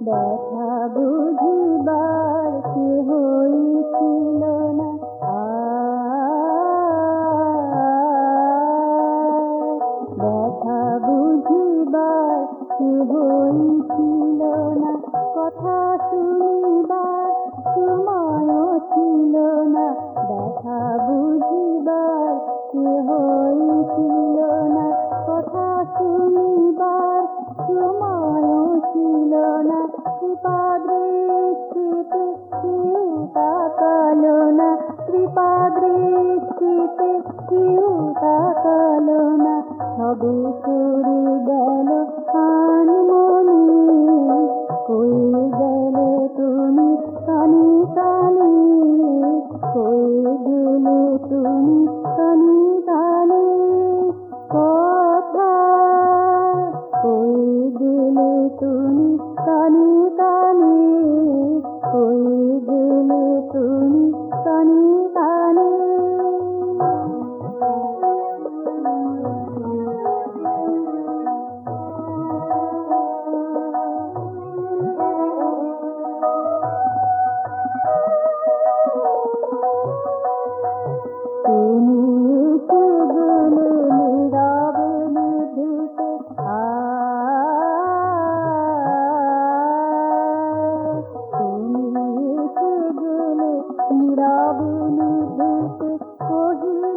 ব্যথা বুঝিবার কেহই ছিল না, ব্যথা বুঝিবার কেহই ছিল না, কথা শুনিবার সময়ও ছিল না, ব্যথা বুঝিবার কেহই ছিল না, কথা শুনিবার সময়ও ছিল না। কৃপাদৃষ্টিতে কেউ তাকালো না, কৃপাদৃষ্টিতে কেউ তাকালো না, সবে সরে গেল আনমনে। কই গেলে তুমি কানে কানে, কই গেলে তুমি কানে কানে, কথা কই গেলে তুমি কানে কানে, কই গেলে তুমি কানে কানে। তুমি এসে গেলে নীরবে নিভৃতে, তুমি এসে গেলে নীরবে নিভৃতে, কহিলে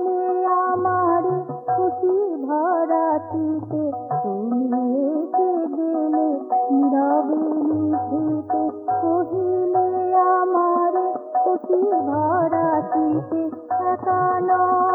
আমারে খুশি ভরা চিতে, তুমি এসে গেলে নীরবে নিভৃতে, কহিলে আমারে খুশি ভরা চিতে। একা নয়